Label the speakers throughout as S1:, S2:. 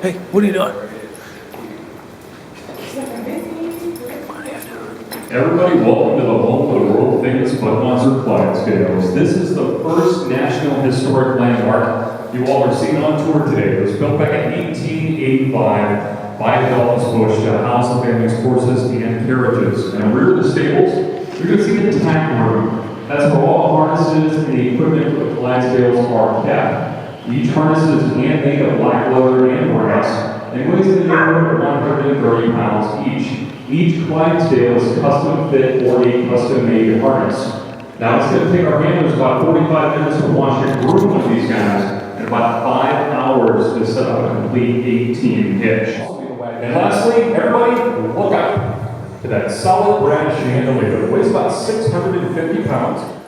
S1: Hey, what are you doing?
S2: Everybody, welcome to the home of the world famous Budweiser Clydesdales. This is the first National Historic Landmark you all are seeing on tour today. It was built back in 1885 by Adolphus Busch to house the family's horses and carriages. And rear of the stables, you're going to see the tack room. That's where all the harnesses and the equipment for the Clydesdales are kept. Each harness is handmade of black leather and brass and weighs in the neighborhood of 130 pounds each. Each Clydesdale is custom fit or a custom made harness. Now it's going to take our handlers about 45 minutes to wash and groom one of these guys and about 5 hours to set up a complete 18 hitch. And lastly, everybody, look out to that solid brass chandelier. It weighs about 650 pounds.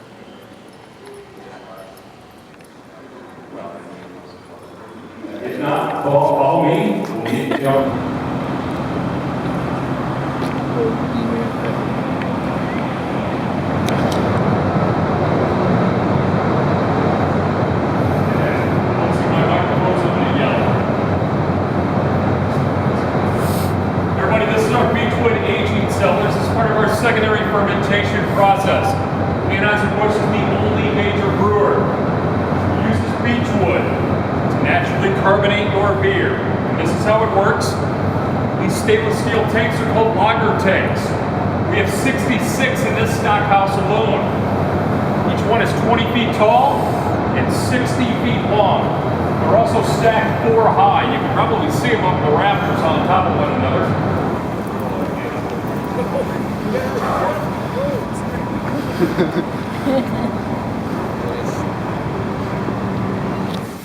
S2: If not, follow me. We'll keep going.
S3: Secondary fermentation process. Anheuser-Busch is the only major brewer who uses beech wood to naturally carbonate your beer. And this is how it works. These stainless steel tanks are called lager tanks. We have 66 in this stock house alone. Each one is 20 feet tall and 60 feet long. They're also stacked 4 high. You can probably see them up in the rafters on top of one another.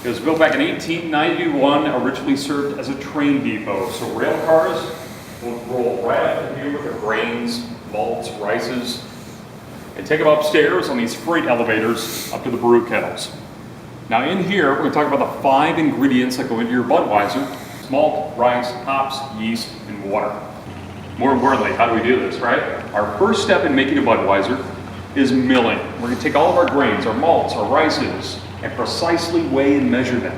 S3: It was built back in 1891, originally served as a train depot. So rail cars would roll right up here with their grains, malts, rices, and take them upstairs on these freight elevators up to the brew kettles. Now in here, we're going to talk about the 5 ingredients that go into your Budweiser: malt, rice, hops, yeast, and water. More importantly, how do we do this, right? Our first step in making a Budweiser is milling. We're going to take all of our grains, our malts, our rices, and precisely weigh and measure them.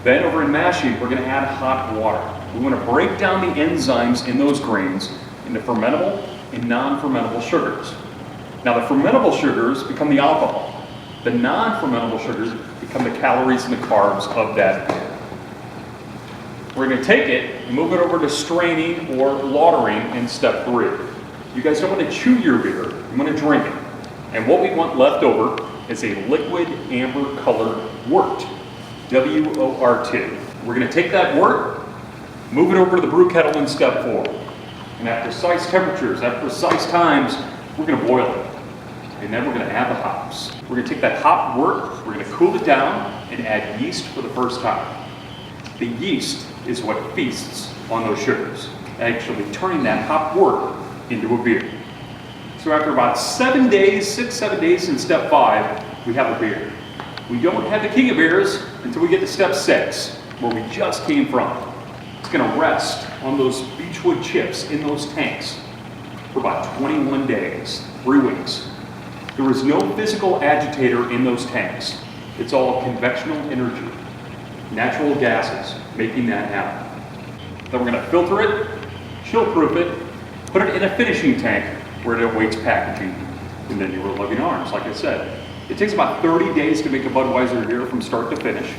S3: Then over in mashing, we're going to add hot water. We want to break down the enzymes in those grains into fermentable and non-fermentable sugars. Now the fermentable sugars become the alcohol. The non-fermentable sugars become the calories and the carbs of that beer. We're going to take it and move it over to straining or lautering in step 3. You guys don't want to chew your beer, you want to drink it. And what we want left over is a liquid amber colored wort, W-O-R-T. We're going to take that wort, move it over to the brew kettle in step 4. And at precise temperatures, at precise times, we're going to boil it. And then we're going to add the hops. We're going to take that hop wort, we're going to cool it down and add yeast for the first time. The yeast is what feasts on those sugars, actually turning that hop wort into a beer. So after about 7 days, 6-7 days in step 5, we have a beer. We don't have the king of beers until we get to step 6, where we just came from. It's going to rest on those beechwood chips in those tanks for about 21 days, 3 weeks. There is no physical agitator in those tanks. It's all convectional energy, natural gases making that happen. Then we're going to filter it, chill-proof it, put it in a finishing tank where it awaits packaging, and then your loving arms, like I said. It takes about 30 days to make a Budweiser here from start to finish.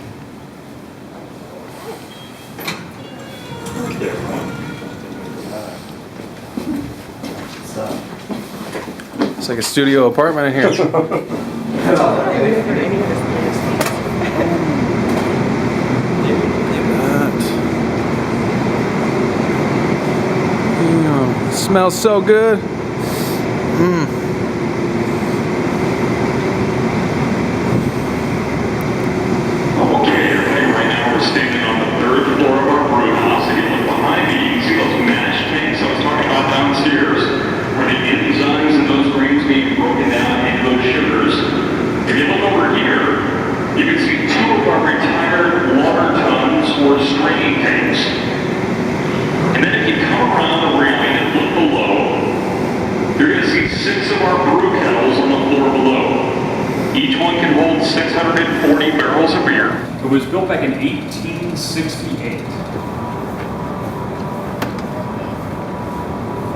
S1: It's like a studio apartment in here. It smells so good.
S2: Okay, right now we're standing on the 3rd floor of our brew house. If you look behind me, you can see those mash tanks I was talking about downstairs, where the enzymes in those grains being broken down into those sugars. If you look over here, you can see 2 of our retired water tons or straining tanks. And then if you come around the railing and look below, you're going to see 6 of our brew kettles on the floor below. Each one can hold 640 barrels of beer. It was built back in 18
S3: 1868.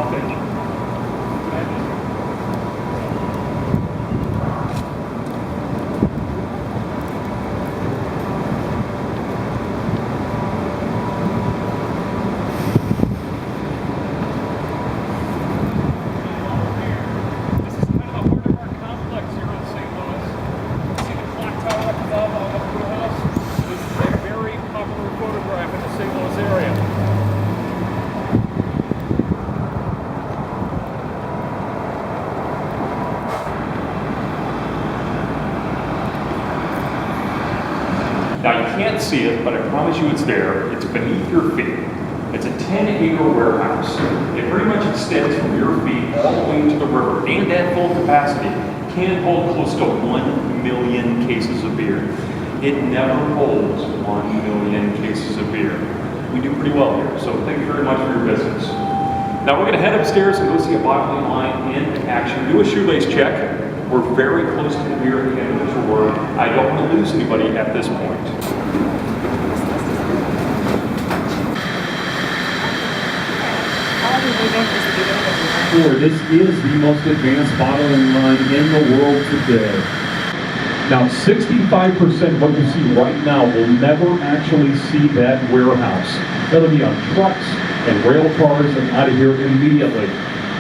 S3: Okay. Now you can't see it, but I promise you it's there. It's beneath your feet. It's a 10-acre warehouse. It pretty much extends from your feet all the way to the river, and at full capacity can hold close to 1 million cases of beer. It never holds 1 million cases of beer. We do pretty well here, so thank you very much for your business. Now we're going to head upstairs and go see a bottling line in action. Do a shoelace check. We're very close to the beer at the end of the tour. I don't want to lose anybody at this point.
S2: This is the most advanced bottling line in the world today. Now, 65% of what you see right now will never actually see that warehouse. That'll be on trucks and rail cars and out of here immediately.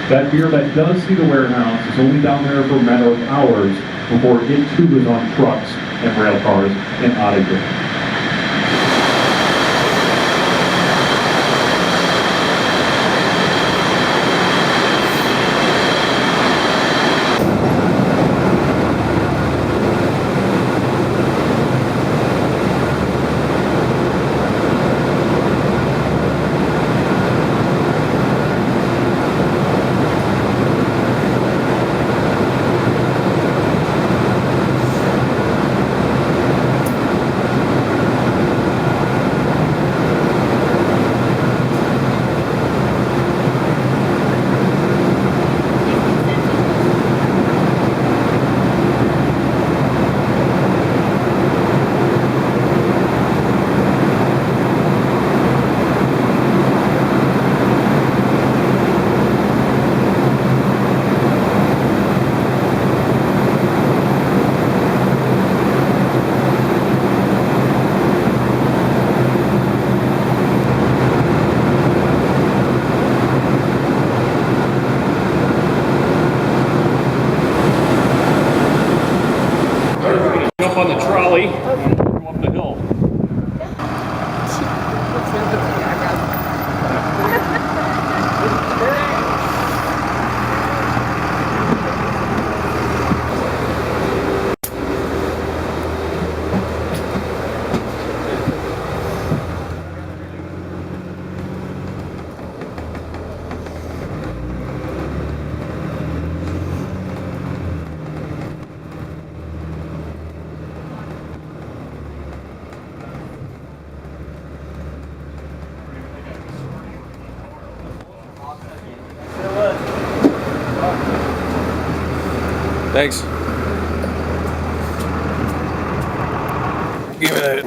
S2: That beer that does see the warehouse is only down there for a matter of hours before it too is on trucks and rail cars and out of here.
S3: Jump on the trolley, go up the hill.
S1: Thanks. Give me that.